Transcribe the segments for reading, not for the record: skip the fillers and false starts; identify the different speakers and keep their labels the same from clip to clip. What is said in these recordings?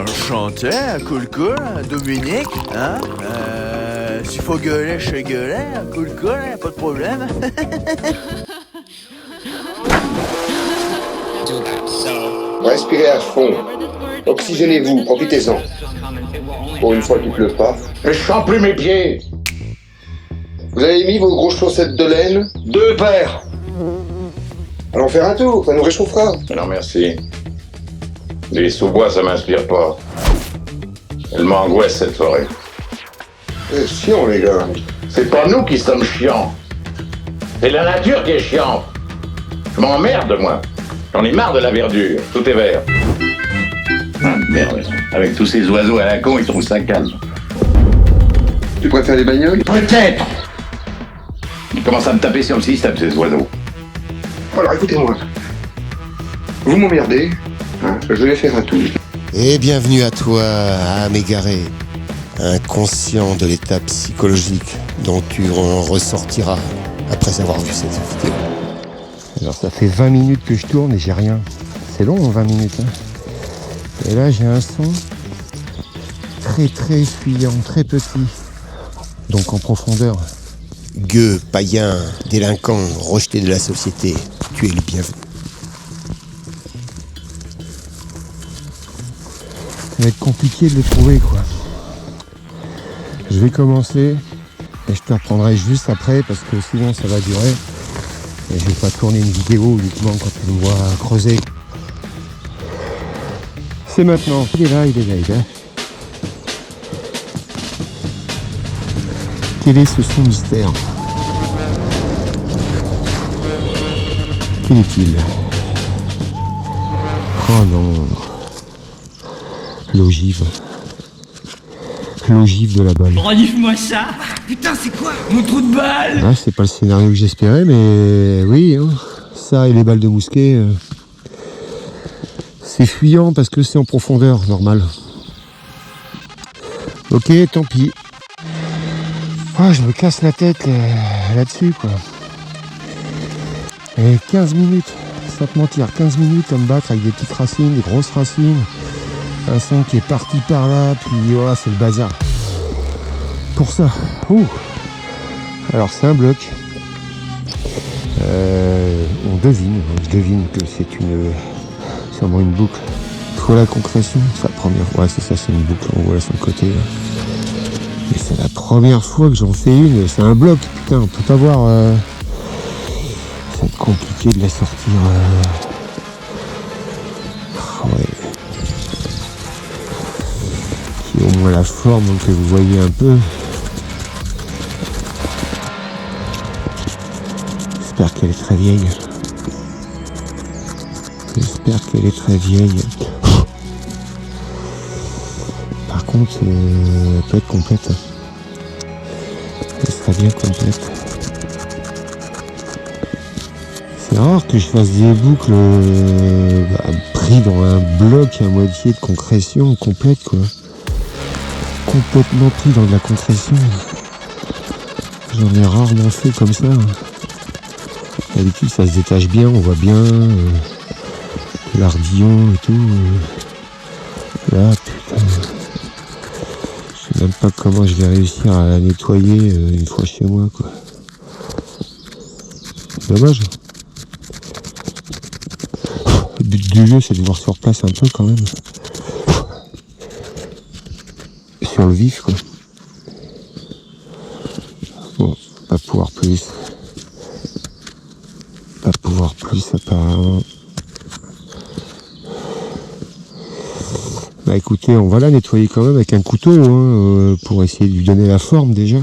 Speaker 1: Enchanté, cool, Dominique, hein? S'il faut gueuler, je sais gueuler, cool, pas de problème.
Speaker 2: Respirez à fond. Oxygénez-vous, profitez-en. Pour une fois qu'il pleut pas.
Speaker 3: Je sens plus mes pieds.
Speaker 2: Vous avez mis vos grosses chaussettes de laine?
Speaker 3: 2 paires.
Speaker 2: Allons faire un tour, ça nous réchauffera.
Speaker 3: Non merci. Les sous-bois, ça m'inspire pas. Elle m'angoisse cette forêt.
Speaker 2: C'est chiant, les gars.
Speaker 3: C'est pas nous qui sommes chiants. C'est la nature qui est chiante. Je m'emmerde, moi. J'en ai marre de la verdure. Tout est vert. Ah, merde. Avec tous ces oiseaux à la con, ils trouvent ça calme.
Speaker 2: Tu préfères les bagnoles?
Speaker 3: Peut-être. Ils commencent à me taper sur le système, ces oiseaux.
Speaker 2: Alors écoutez-moi. Vous m'emmerdez, hein, je vais faire un tour.
Speaker 4: Et bienvenue à toi, âme égarée, inconscient de l'état psychologique dont tu en ressortiras après avoir vu cette vidéo. Alors ça fait 20 minutes que je tourne et j'ai rien. C'est long 20 minutes. Hein. Et là j'ai un son très très fuyant, très petit. Donc en profondeur. Gueux, païen, délinquant, rejeté de la société, tu es le bienvenu. Ça va être compliqué de le trouver quoi. Je vais commencer et je te reprendrai juste après parce que sinon ça va durer. Et je vais pas tourner une vidéo uniquement quand tu me vois creuser. C'est maintenant. Il est là. Quel est ce son mystère? Quel est-il? Oh non. L'ogive de la balle.
Speaker 5: Renifle-moi ça. Putain, c'est quoi? Mon trou de balle.
Speaker 4: Ah, c'est pas le scénario que j'espérais, mais oui, hein. Ça et les balles de mousquet, c'est fuyant parce que c'est en profondeur, normal. Ok, tant pis. Ah, je me casse la tête là-dessus, quoi. Et 15 minutes, sans te mentir, 15 minutes à me battre avec des petites racines, des grosses racines. Un son qui est parti par là, puis voilà, c'est le bazar. Pour ça, alors c'est un bloc. On devine, je devine que c'est sûrement une boucle. Pour la concrétion, c'est la première fois, c'est ça, c'est une boucle, on voit sur le côté. Et c'est la première fois que j'en fais une, c'est un bloc, putain, on peut pas voir. Ça va être compliqué de la sortir. Ouais. Qui au moins la forme, donc que vous voyez un peu. J'espère qu'elle est très vieille. Par contre, elle peut être complète. Elle serait bien complète. C'est rare que je fasse des boucles pris dans un bloc à moitié de concrétion complète, quoi. Complètement pris dans de la concrétion. J'en ai rarement fait comme ça. D'habitude, ça se détache bien, on voit bien l'ardillon et tout. Là, putain. Je sais même pas comment je vais réussir à la nettoyer une fois chez moi, quoi. Dommage. Le but du jeu, c'est de voir sur place un peu quand même. Sur le vif, quoi. Bon, pas pouvoir plus apparemment. Bah écoutez, on va la nettoyer quand même avec un couteau hein, pour essayer de lui donner la forme déjà.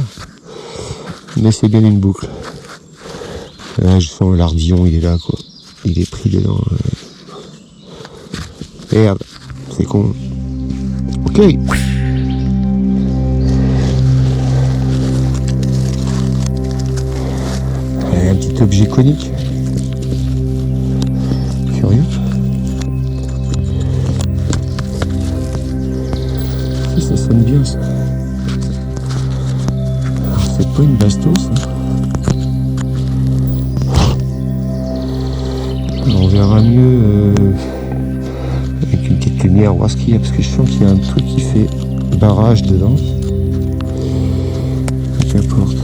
Speaker 4: Mais c'est bien une boucle. Là je sens l'ardillon, il est là quoi. Il est pris dedans. Merde, c'est con. Ok. Un petit objet conique. Curieux. Ça sonne bien ça. Alors c'est pas une bastos. Alors, on verra mieux avec une petite lumière, voir ce qu'il y a, parce que je sens qu'il y a un truc qui fait barrage dedans. Qu'importe.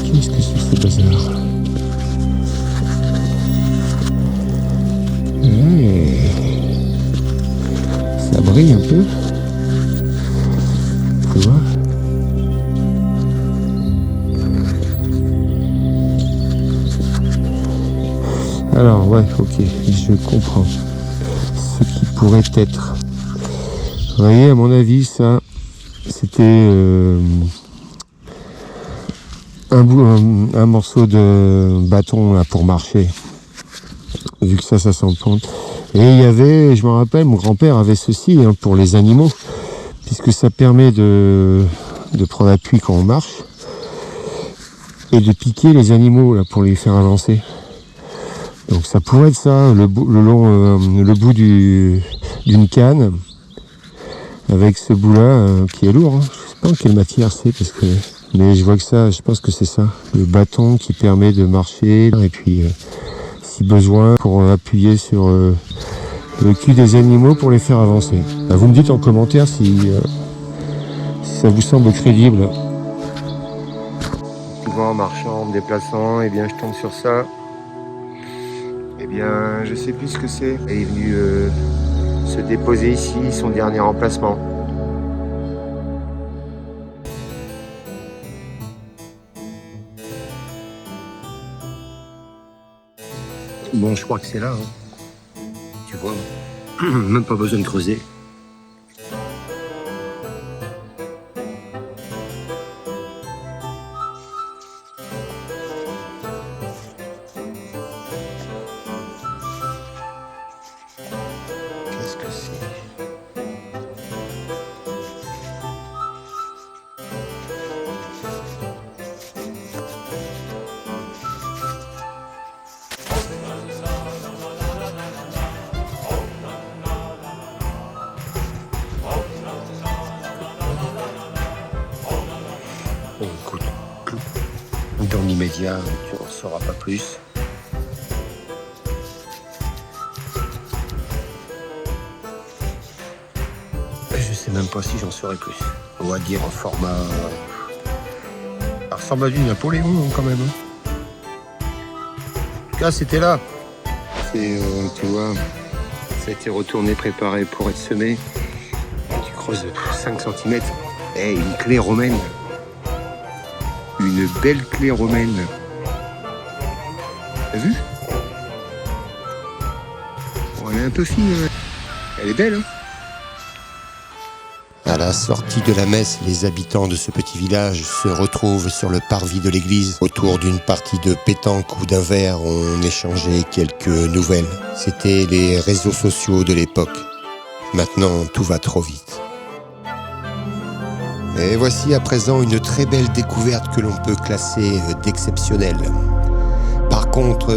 Speaker 4: Qu'est-ce que c'est ce bazar? Ouais. Ça brille un peu. Tu vois? Alors ouais, ok, je comprends ce qui pourrait être. Vous voyez, à mon avis, ça, c'était un morceau de bâton là, pour marcher. Vu que ça s'empente. Et il y avait, je me rappelle, mon grand-père avait ceci hein, pour les animaux, puisque ça permet de prendre appui quand on marche et de piquer les animaux là, pour les faire avancer. Donc ça pourrait être ça, le bout d'une canne, avec ce bout-là qui est lourd. Hein. Je sais pas en quelle matière c'est, mais je vois que ça, je pense que c'est ça. Le bâton qui permet de marcher, et puis si besoin, pour appuyer sur le cul des animaux pour les faire avancer. Bah, vous me dites en commentaire si ça vous semble crédible. Souvent en marchant, en me déplaçant, et bien je tombe sur ça. Eh bien, je sais plus ce que c'est. Il est venu se déposer ici, son dernier emplacement. Bon, je crois que c'est là. Hein. Tu vois, même pas besoin de creuser. Qu'est-ce que c'est? Bon, écoute, dans l'immédiat, tu n'en sauras pas plus. Je sais même pas si j'en saurai plus. On va dire en format... Ça ressemble à du Napoléon quand même. Hein. En tout cas, c'était là. C'est, tu vois, ça a été retourné, préparé pour être semé. Tu creuses 5 cm. Et une clé romaine. Une belle clé romaine. T'as vu? Bon, elle est un peu fine. Hein. Elle est belle, hein? À la sortie de la messe, les habitants de ce petit village se retrouvent sur le parvis de l'église. Autour d'une partie de pétanque ou d'un verre, on échangeait quelques nouvelles. C'était les réseaux sociaux de l'époque. Maintenant, tout va trop vite. Et voici à présent une très belle découverte que l'on peut classer d'exceptionnelle. Par contre,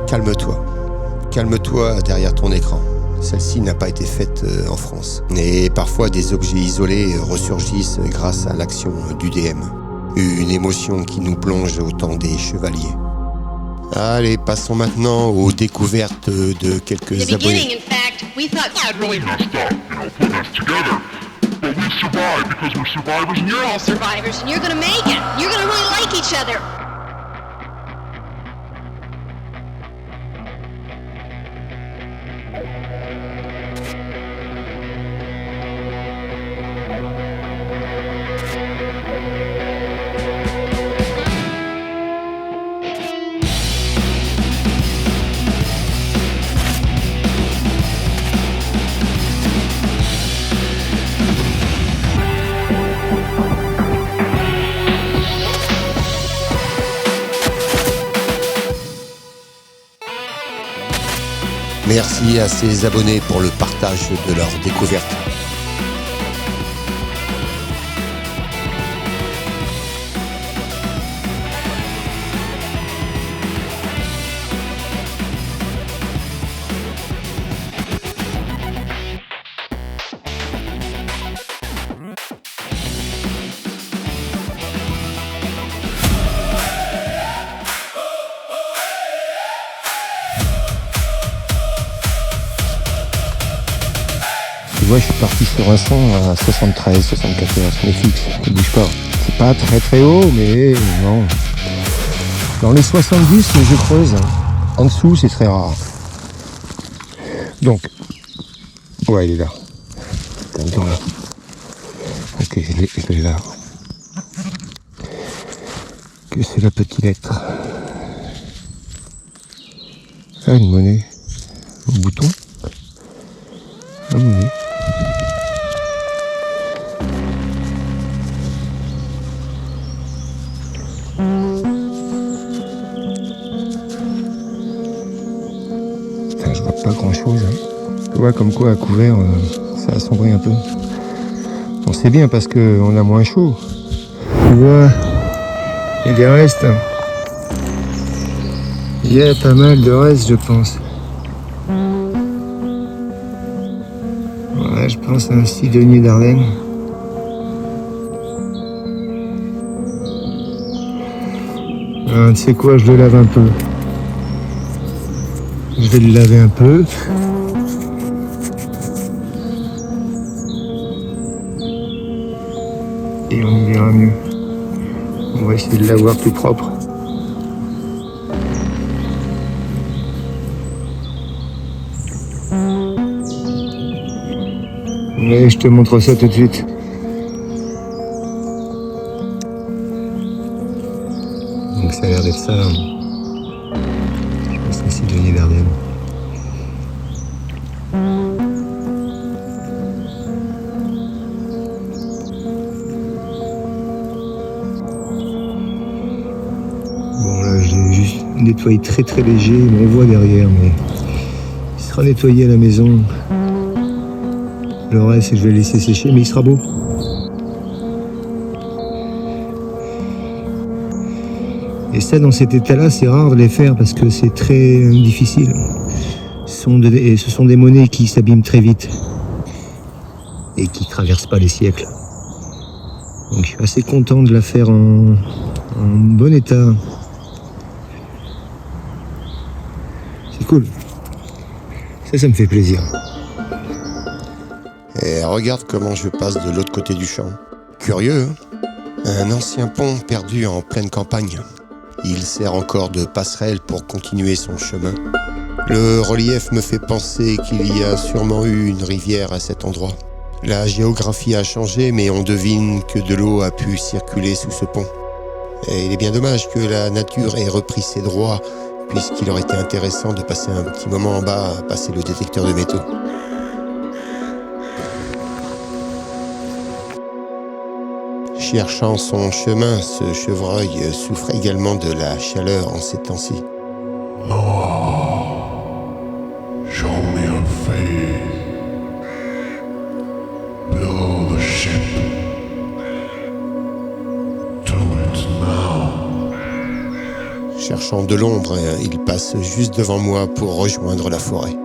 Speaker 4: calme-toi. Calme-toi derrière ton écran. Celle-ci n'a pas été faite en France. Et parfois, des objets isolés ressurgissent grâce à l'action du DM. Une émotion qui nous plonge au temps des chevaliers. Allez, passons maintenant aux découvertes de quelques abonnés.
Speaker 6: But we survived because we're survivors and you're all survivors and you're gonna make it. You're gonna really like each other.
Speaker 4: Merci à ces abonnés pour le partage de leurs découvertes. vois, je suis parti sur un son à 73, 74, mais fixe, ne bouge pas. C'est pas très très haut, mais non. Dans les 70, je creuse. En dessous, c'est très rare. Donc, ouais, il est là. Attends, là. Ok, je l'ai là. Que c'est la petite lettre. Ah, une monnaie. Un bouton. Une monnaie. Putain, je vois pas grand chose. Tu vois, comme quoi à couvert, ça assombrit un peu. On sait bien parce qu'on a moins chaud. Tu vois, il y a des restes. Il y a pas mal de restes, je pense. Ouais, je pense à un cidonnier d'Ardenne. Tu sais quoi, je le lave un peu. Je vais le laver un peu. Et on y verra mieux. On va essayer de l'avoir tout propre. Mais je te montre ça tout de suite. Donc ça a l'air d'être ça. Je pense que c'est Denis Verdun. Bon là je l'ai juste nettoyé très très léger, mais on voit derrière, mais il sera nettoyé à la maison. Le reste, je vais le laisser sécher, mais il sera beau. Et ça, dans cet état-là, c'est rare de les faire parce que c'est très difficile. Ce sont des monnaies qui s'abîment très vite et qui ne traversent pas les siècles. Donc je suis assez content de la faire en bon état. C'est cool. Ça me fait plaisir. Et regarde comment je passe de l'autre côté du champ. Curieux, hein ? Un ancien pont perdu en pleine campagne. Il sert encore de passerelle pour continuer son chemin. Le relief me fait penser qu'il y a sûrement eu une rivière à cet endroit. La géographie a changé, mais on devine que de l'eau a pu circuler sous ce pont. Et il est bien dommage que la nature ait repris ses droits, puisqu'il aurait été intéressant de passer un petit moment en bas à passer le détecteur de métaux. Cherchant son chemin, ce chevreuil souffre également de la chaleur en ces temps-ci.
Speaker 6: Show me your face. Below the ship. Do it now.
Speaker 4: Cherchant de l'ombre, il passe juste devant moi pour rejoindre la forêt.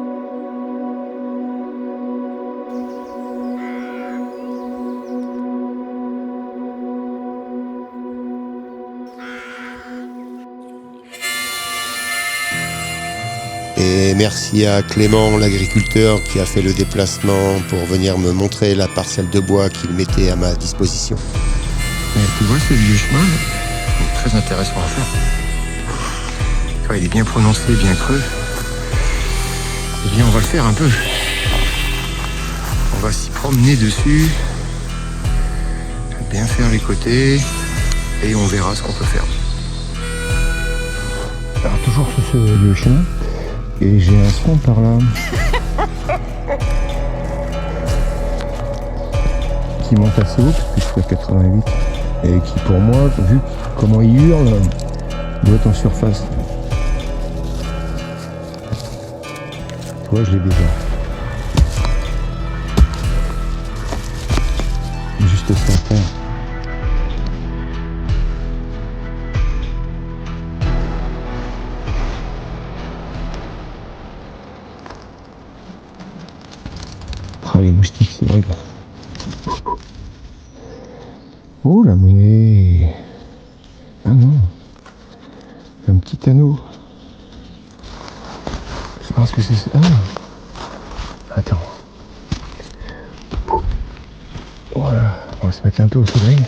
Speaker 4: Et merci à Clément, l'agriculteur, qui a fait le déplacement pour venir me montrer la parcelle de bois qu'il mettait à ma disposition. Mais tu vois ce vieux chemin, c'est très intéressant à faire. Quand il est bien prononcé, bien creux. Eh bien, on va le faire un peu. On va s'y promener dessus, bien faire les côtés, et on verra ce qu'on peut faire. Alors, toujours sur ce vieux chemin. Et j'ai un son par là qui monte assez haut parce que je suis à 88 et qui pour moi, vu comment il hurle, doit être en surface. Tu vois, je l'ai déjà. Juste ça à faire. Ah, les moustiques, c'est vrai. Oh, la monnaie. Ah non. Un petit anneau. Je pense que c'est ça. Ah. Attends. mettre un peu au soleil.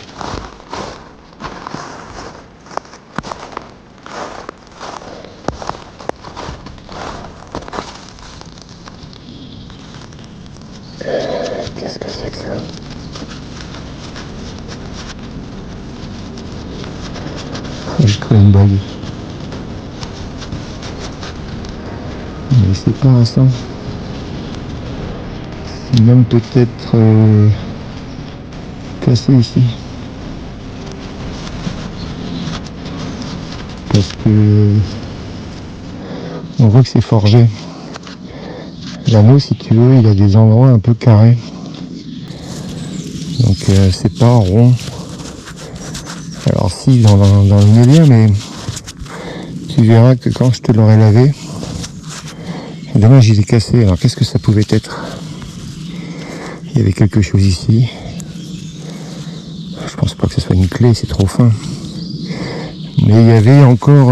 Speaker 4: Qu'est-ce que c'est que ça? Je trouve une bague. Mais c'est pas un sang. C'est même peut-être cassé ici. Parce que on voit que c'est forgé. L'anneau, si tu veux, il a des endroits un peu carrés. Donc c'est pas rond. Alors si dans le milieu, mais tu verras que quand je te l'aurai lavé, dommage il est cassé. Alors qu'est-ce que ça pouvait être? Il y avait quelque chose ici. Je pense pas que ce soit une clé, c'est trop fin. Mais il y avait encore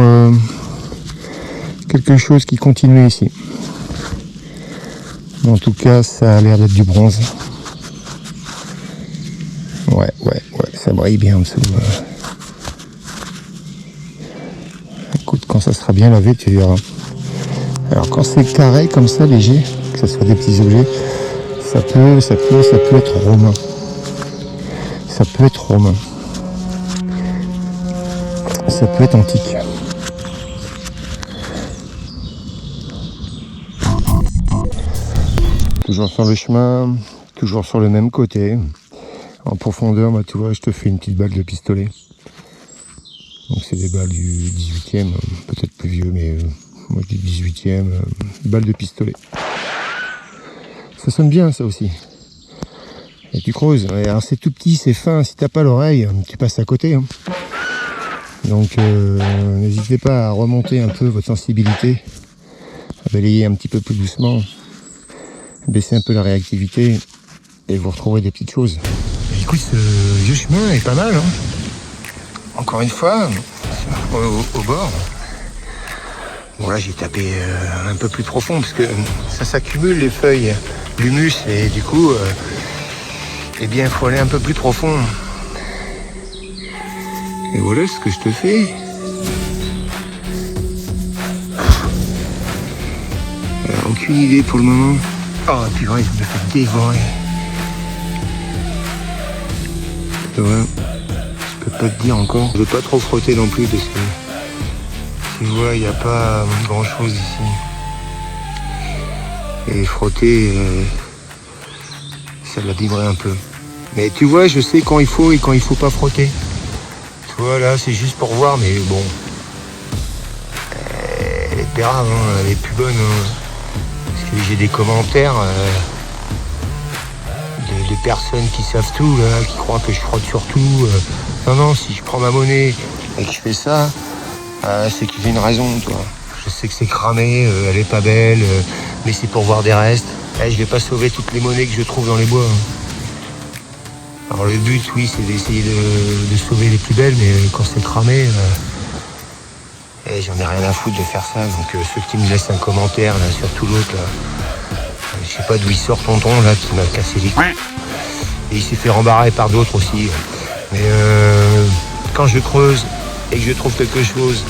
Speaker 4: quelque chose qui continuait ici. En tout cas, ça a l'air d'être du bronze. Ouais, ça brille bien en dessous. Écoute, quand ça sera bien lavé, tu verras. Alors quand c'est carré comme ça, léger, que ce soit des petits objets, ça peut être romain. Ça peut être romain. Ça peut être antique. Toujours sur le chemin, toujours sur le même côté. En profondeur, bah, tu vois, je te fais une petite balle de pistolet. Donc c'est des balles du 18e, peut-être plus vieux, mais moi je dis 18e, balle de pistolet. Ça sonne bien ça aussi. Et tu creuses. Alors c'est tout petit, c'est fin, si t'as pas l'oreille, tu passes à côté. Hein. Donc n'hésitez pas à remonter un peu votre sensibilité, à balayer un petit peu plus doucement, baisser un peu la réactivité et vous retrouverez des petites choses. Et écoute, ce vieux chemin est pas mal. Hein. Encore une fois, au bord. Bon là j'ai tapé un peu plus profond parce que ça s'accumule les feuilles, l'humus, et du coup, eh bien il faut aller un peu plus profond. Et voilà ce que je te fais. Alors, aucune idée pour le moment. Oh purée, je me fais dévorer. Ouais, je peux pas te dire encore. Je veux pas trop frotter non plus parce que tu vois, il n'y a pas grand chose ici. Et frotter, ça l'abîmerait un peu. Mais tu vois, je sais quand il faut et quand il faut pas frotter. Tu vois, là, c'est juste pour voir, mais bon. Elle est pérave, hein, elle est plus bonne. Hein. Parce que j'ai des commentaires de personnes qui savent tout, là, qui croient que je frotte sur tout. Non, si je prends ma monnaie et que je fais ça, c'est qu'il y a une raison, toi. Je sais que c'est cramé, elle est pas belle, mais c'est pour voir des restes. Je vais pas sauver toutes les monnaies que je trouve dans les bois. Hein. Alors le but, oui, c'est d'essayer de sauver les plus belles, mais quand c'est cramé, j'en ai rien à foutre de faire ça. Donc ceux qui me laissent un commentaire, là, surtout l'autre, là, je sais pas d'où il sort tonton, là, qui m'a cassé les couilles. Et il s'est fait rembarrer par d'autres aussi. Mais quand je creuse et que je trouve quelque chose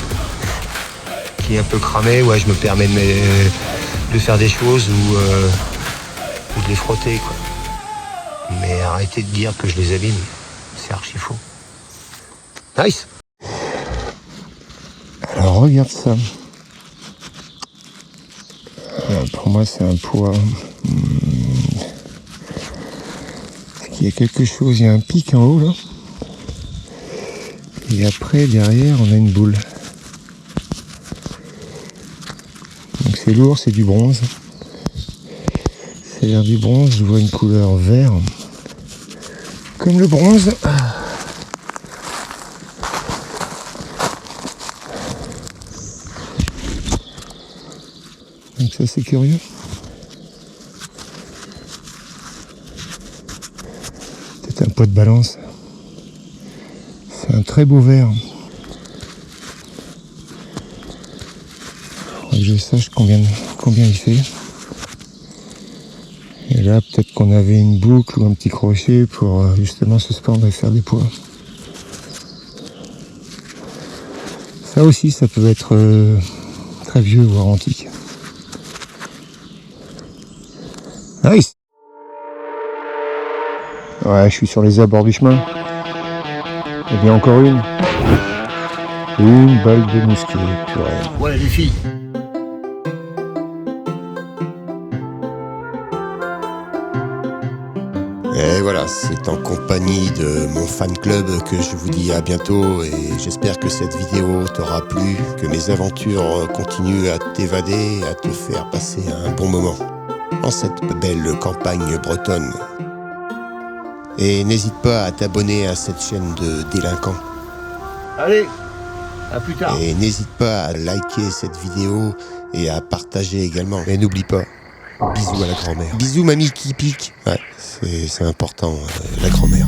Speaker 4: qui est un peu cramé, ouais, je me permets de faire des choses ou de les frotter, quoi. Mais arrêtez de dire que je les abîme, c'est archi faux. Nice. Alors regarde ça. Alors, pour moi c'est un poids. Il y a quelque chose, il y a un pic en haut là. Et après derrière on a une boule. Donc c'est lourd, c'est du bronze. C'est l'air du bronze, je vois une couleur vert. Comme le bronze. Donc ça c'est curieux. C'est un pot de balance. C'est un très beau vert. Faudrait que je sache combien il fait. Et là, peut-être qu'on avait une boucle ou un petit crochet pour justement se suspendre et faire des poids. Ça aussi, ça peut être très vieux, voire antique. Nice! Ouais, je suis sur les abords du chemin. Et bien encore une. Une balle de mousquet, purée.
Speaker 1: Ouais, les filles.
Speaker 4: Et voilà, c'est en compagnie de mon fan club que je vous dis à bientôt et j'espère que cette vidéo t'aura plu, que mes aventures continuent à t'évader, à te faire passer un bon moment en cette belle campagne bretonne. Et n'hésite pas à t'abonner à cette chaîne de délinquants.
Speaker 1: Allez, à plus tard.
Speaker 4: Et n'hésite pas à liker cette vidéo et à partager également. Et n'oublie pas, bisous à la grand-mère. Bisous mamie qui pique. Ouais, c'est important, la grand-mère.